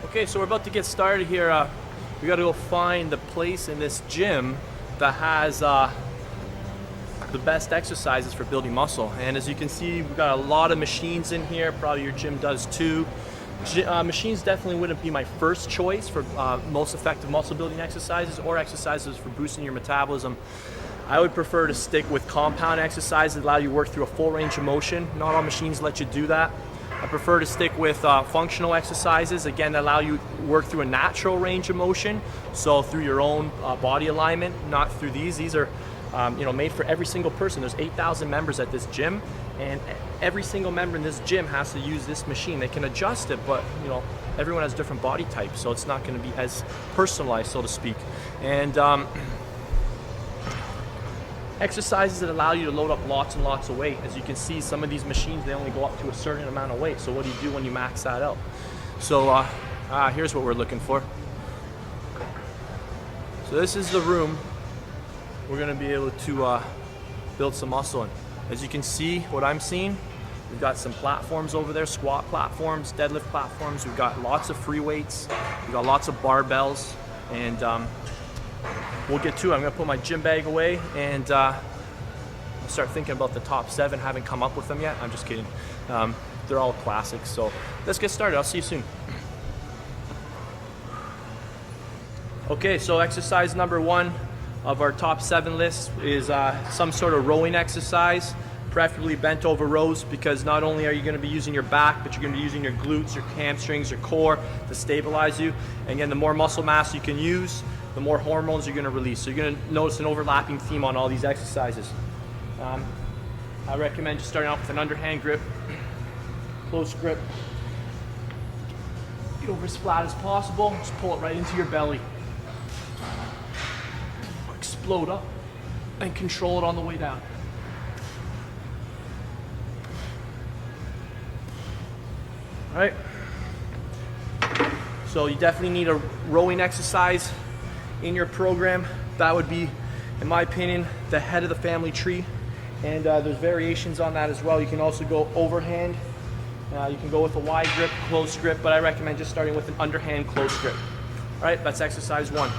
Okay, so we're about to get started here. We got to go find the place in this gym that has the best exercises for building muscle. And as you can see, we've got a lot of machines in here. Probably your gym does too. Machines definitely wouldn't be my first choice for most effective muscle building exercises or exercises for boosting your metabolism. I would prefer to stick with compound exercises that allow you to work through a full range of motion. Not all machines let you do that. I prefer to stick with functional exercises, again, that allow you to work through a natural range of motion, so through your own body alignment, not through these. These are made for every single person. There's 8,000 members at this gym, and every single member in this gym has to use this machine. They can adjust it, but everyone has different body types, so it's not going to be as personalized, so to speak. And exercises that allow you to load up lots and lots of weight. As you can see, some of these machines, they only go up to a certain amount of weight. So what do you do when you max that out? So here's what we're looking for. So this is the room we're gonna be able to build some muscle in. As you can see, what I'm seeing, we've got some platforms over there, squat platforms, deadlift platforms. We've got lots of free weights. We've got lots of barbells, and we'll get to it. I'm gonna put my gym bag away and start thinking about the top 7. Haven't come up with them yet. I'm just kidding. They're all classics. So let's get started. I'll see you soon. Okay, so exercise number 1 of our top 7 list is some sort of rowing exercise, preferably bent over rows, because not only are you gonna be using your back, but you're gonna be using your glutes, your hamstrings, your core to stabilize you. And again, the more muscle mass you can use, the more hormones you're going to release. So you're going to notice an overlapping theme on all these exercises. I recommend just starting off with an underhand grip, close grip. Get over as flat as possible. Just pull it right into your belly. Explode up and control it on the way down. All right. So you definitely need a rowing exercise in your program. That would be, in my opinion, the head of the family tree. And there's variations on that as well. You can also go overhand. You can go with a wide grip, close grip, but I recommend just starting with an underhand close grip. All right, that's exercise 1.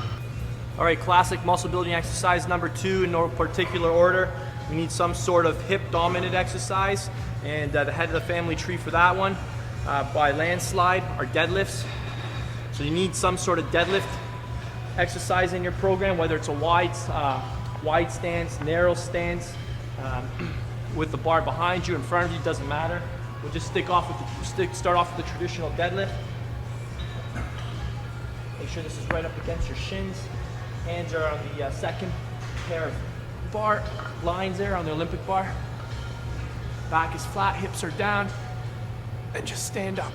All right, classic muscle building exercise number 2, in no particular order. We need some sort of hip dominant exercise, and the head of the family tree for that one, by landslide, are deadlifts. So you need some sort of deadlift exercise in your program, whether it's a wide stance, narrow stance, with the bar behind you, in front of you, doesn't matter. We'll just start off with the traditional deadlift. Make sure this is right up against your shins. Hands are on the second pair of bar lines there on the Olympic bar. Back is flat, hips are down, and just stand up.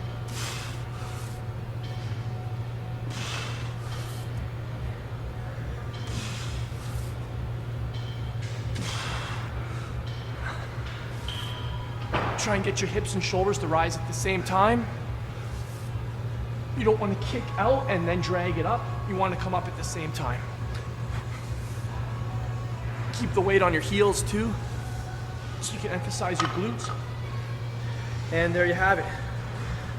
Try and get your hips and shoulders to rise at the same time. You don't want to kick out and then drag it up. You want to come up at the same time. Keep the weight on your heels too, so you can emphasize your glutes. And there you have it.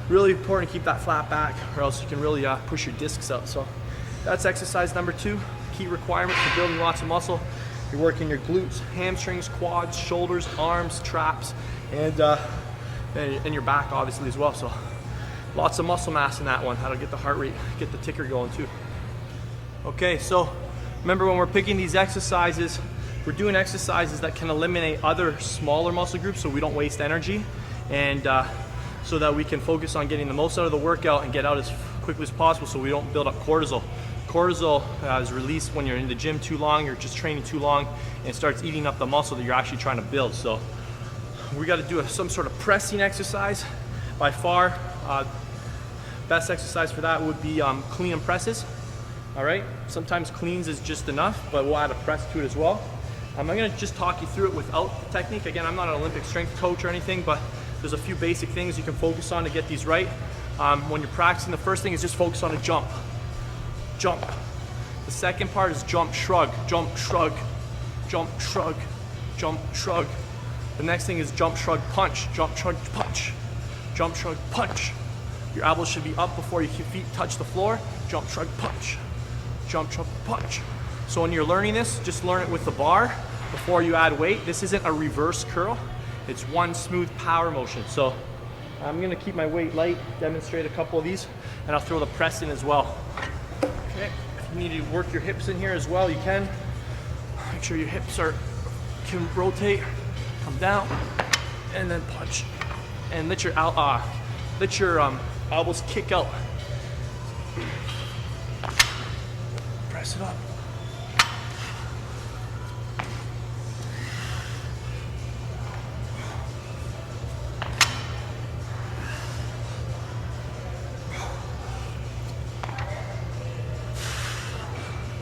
Really important to keep that flat back, or else you can really push your discs out. So that's exercise number 2. Key requirement for building lots of muscle. You're working your glutes, hamstrings, quads, shoulders, arms, traps, and your back obviously as well. So lots of muscle mass in that one. That'll get the heart rate, get the ticker going too. Okay, so remember, when we're picking these exercises, we're doing exercises that can eliminate other smaller muscle groups so we don't waste energy, and so that we can focus on getting the most out of the workout and get out as quickly as possible so we don't build up cortisol. Cortisol is released when you're in the gym too long, you're just training too long, and it starts eating up the muscle that you're actually trying to build. So we got to do some sort of pressing exercise. By far, best exercise for that would be clean and presses. All right, sometimes cleans is just enough, but we'll add a press to it as well. I'm going to just talk you through it without the technique. Again, I'm not an Olympic strength coach or anything, but there's a few basic things you can focus on to get these right. When you're practicing, the first thing is just focus on a jump. Jump. The second part is jump, shrug, jump, shrug, jump, shrug, jump, shrug. The next thing is jump, shrug, punch, jump, shrug, punch, jump, shrug, punch, Your elbows should be up before your feet touch the floor. Jump, shrug, punch. Jump, shrug, punch. So when you're learning this, just learn it with the bar before you add weight. This isn't a reverse curl. It's one smooth power motion. So I'm gonna keep my weight light, demonstrate a couple of these, and I'll throw the press in as well. Okay, if you need to work your hips in here as well, you can. Make sure your hips can rotate, come down, and then punch. And let your elbows kick out. Press it up.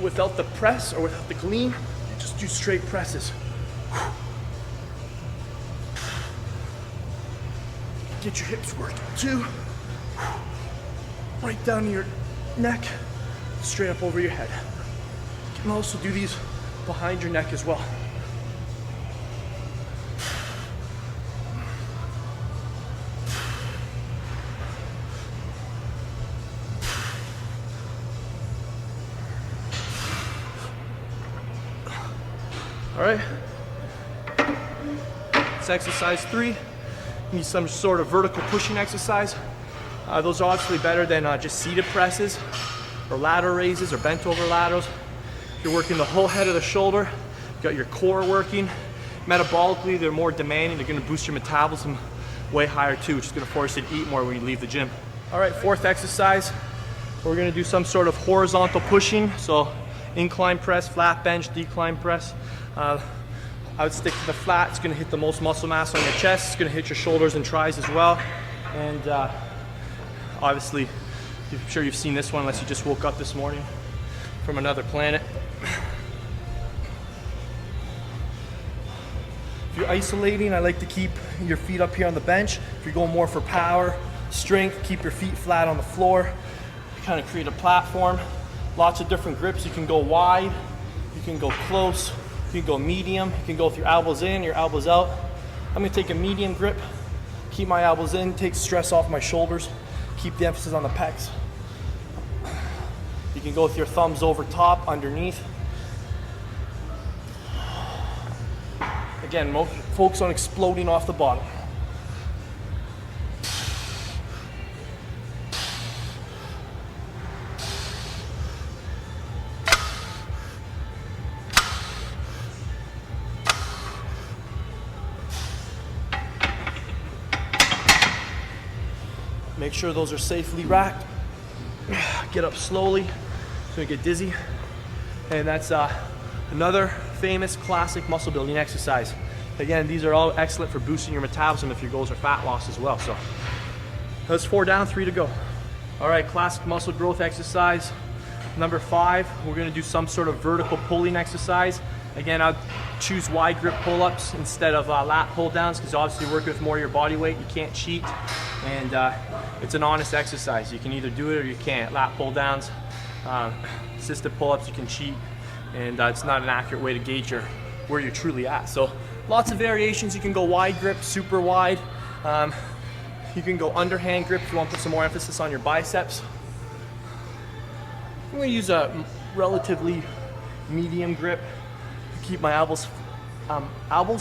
Without the press or without the clean, you just do straight presses. Get your hips working too. Right down to your neck, straight up over your head. You can also do these behind your neck as well. All right, it's exercise 3. You need some sort of vertical pushing exercise. Those are obviously better than just seated presses or ladder raises or bent over laterals. You're working the whole head of the shoulder, you got your core working. Metabolically, they're more demanding. They're gonna boost your metabolism way higher too, which is gonna force you to eat more when you leave the gym. All right, 4th exercise. We're gonna do some sort of horizontal pushing. So incline press, flat bench, decline press. I would stick to the flat. It's gonna hit the most muscle mass on your chest. It's gonna hit your shoulders and tries as well. And obviously, I'm sure you've seen this one unless you just woke up this morning from another planet. If you're isolating, I like to keep your feet up here on the bench. If you're going more for power, strength, keep your feet flat on the floor. Kind of create a platform. Lots of different grips. You can go wide, you can go close, you can go medium, you can go with your elbows in, your elbows out. I'm gonna take a medium grip, keep my elbows in, take stress off my shoulders, keep the emphasis on the pecs. You can go with your thumbs over top, underneath. Again, focus on exploding off the bottom. Make sure those are safely racked. Get up slowly so you get dizzy. And that's another famous classic muscle building exercise. Again, these are all excellent for boosting your metabolism if your goals are fat loss as well. So that's 4 down, 3 to go. All right, classic muscle growth exercise. Number 5, we're gonna do some sort of vertical pulling exercise. Again, I'd choose wide grip pull-ups instead of lat pull downs because obviously working with more of your body weight, you can't cheat. And it's an honest exercise. You can either do it or you can't. Lat pull downs, assisted pull-ups, you can cheat. And it's not an accurate way to gauge where you're truly at. So lots of variations. You can go wide grip, super wide. You can go underhand grip if you want to put some more emphasis on your biceps. I'm gonna use a relatively medium grip. Keep my elbows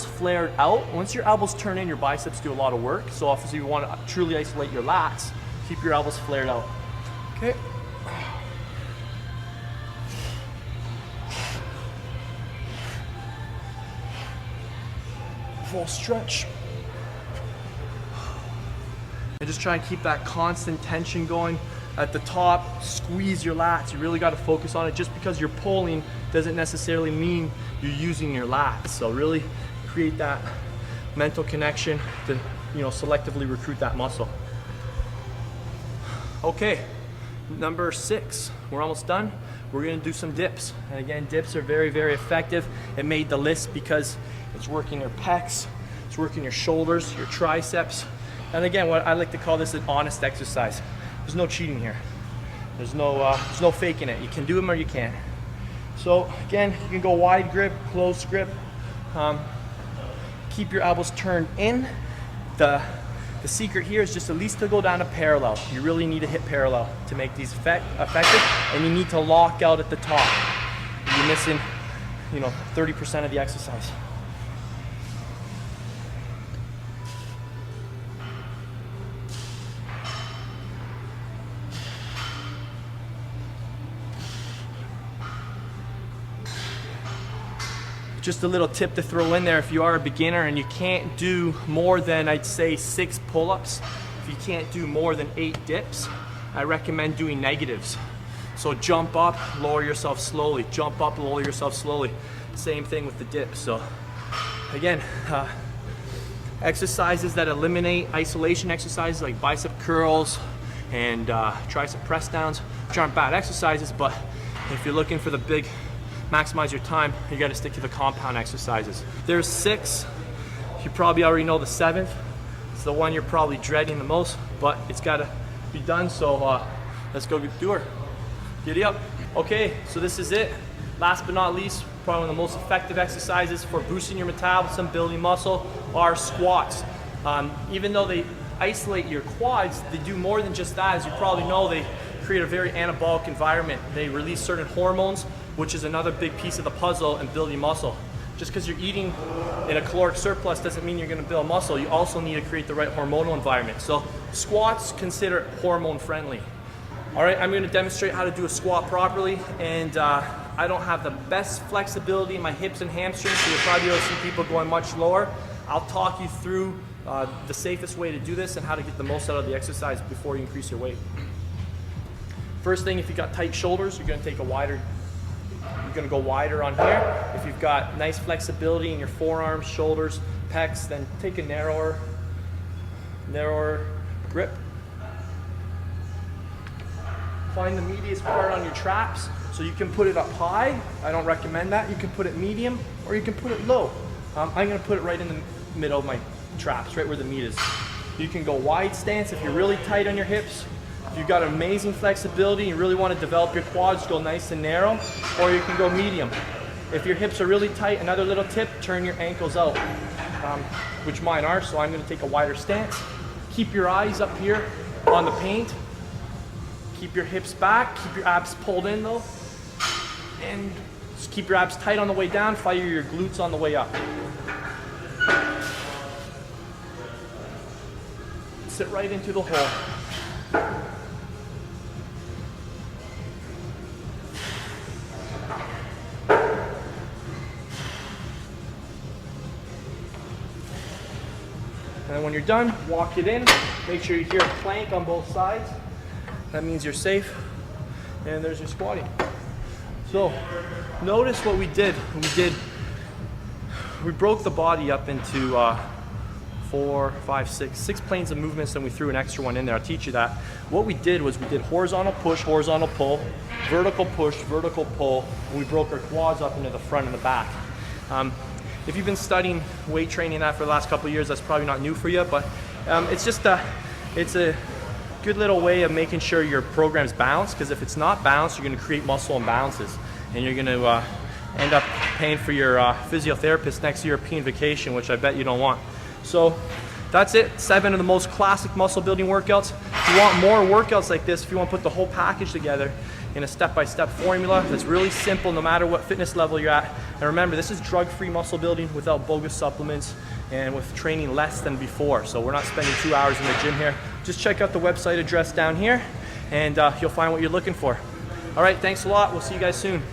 flared out. Once your elbows turn in, your biceps do a lot of work. So obviously you want to truly isolate your lats, keep your elbows flared out. Okay. Full stretch. And just try and keep that constant tension going. At the top, squeeze your lats. You really got to focus on it. Just because you're pulling doesn't necessarily mean you're using your lats. So really create that mental connection to, selectively recruit that muscle. Okay, number 6, we're almost done. We're gonna do some dips. And again, dips are very, very effective. It made the list because it's working your pecs, it's working your shoulders, your triceps. And again, what I like to call this an honest exercise. There's no cheating here. There's no faking it. You can do them or you can't. So again, you can go wide grip, close grip. Keep your elbows turned in. The The secret here is just at least to go down to parallel. You really need to hit parallel to make these effective, and you need to lock out at the top. You're missing, 30% of the exercise. Just a little tip to throw in there if you are a beginner and you can't do more than, I'd say, 6 pull-ups. If you can't do more than 8 dips, I recommend doing negatives. So jump up, lower yourself slowly. Jump up, lower yourself slowly. Same thing with the dips. So again, exercises that eliminate isolation exercises like bicep curls and tricep press downs, which aren't bad exercises, but if you're looking for the big maximize your time, you got to stick to the compound exercises. There's 6. You probably already know the 7th. It's the one you're probably dreading the most, but it's got to be done. So let's go do her. Giddy up. Okay, so this is it. Last but not least, probably one of the most effective exercises for boosting your metabolism, building muscle, are squats. Even though they isolate your quads, they do more than just that. As you probably know, they create a very anabolic environment. They release certain hormones, which is another big piece of the puzzle in building muscle. Just because you're eating in a caloric surplus doesn't mean you're going to build muscle. You also need to create the right hormonal environment. So squats, consider hormone friendly. All right, I'm going to demonstrate how to do a squat properly, and I don't have the best flexibility in my hips and hamstrings, so you'll probably be able to see people going much lower. I'll talk you through the safest way to do this and how to get the most out of the exercise before you increase your weight. First thing, if you've got tight shoulders, you're going to go wider on here. If you've got nice flexibility in your forearms, shoulders, pecs, then take a narrower grip. Find the meatiest part on your traps, so you can put it up high. I don't recommend that. You can put it medium, or you can put it low. I'm going to put it right in the middle of my traps, right where the meat is. You can go wide stance if you're really tight on your hips. If you've got amazing flexibility and you really want to develop your quads, go nice and narrow, or you can go medium. If your hips are really tight, another little tip, turn your ankles out, which mine are, so I'm going to take a wider stance. Keep your eyes up here on the paint. Keep your hips back, keep your abs pulled in though, and just keep your abs tight on the way down, fire your glutes on the way up. Sit right into the hole. And then when you're done, walk it in. Make sure you hear a plank on both sides. That means you're safe. And there's your squatting. So notice what we did. We broke the body up into 4, 5, 6 planes of movements, and we threw an extra one in there. I'll teach you that. What we did was we did horizontal push, horizontal pull, vertical push, vertical pull, and we broke our quads up into the front and the back. If you've been studying weight training that for the last couple of years, that's probably not new for you, but it's a good little way of making sure your program's balanced, because if it's not balanced, you're going to create muscle imbalances, and you're going to end up paying for your physiotherapist next European vacation, which I bet you don't want. So that's it. 7 of the most classic muscle building workouts. If you want more workouts like this, if you want to put the whole package together in a step-by-step formula that's really simple no matter what fitness level you're at. And remember, this is drug-free muscle building without bogus supplements and with training less than before. So we're not spending 2 hours in the gym here. Just check out the website address down here, and you'll find what you're looking for. All right, thanks a lot. We'll see you guys soon.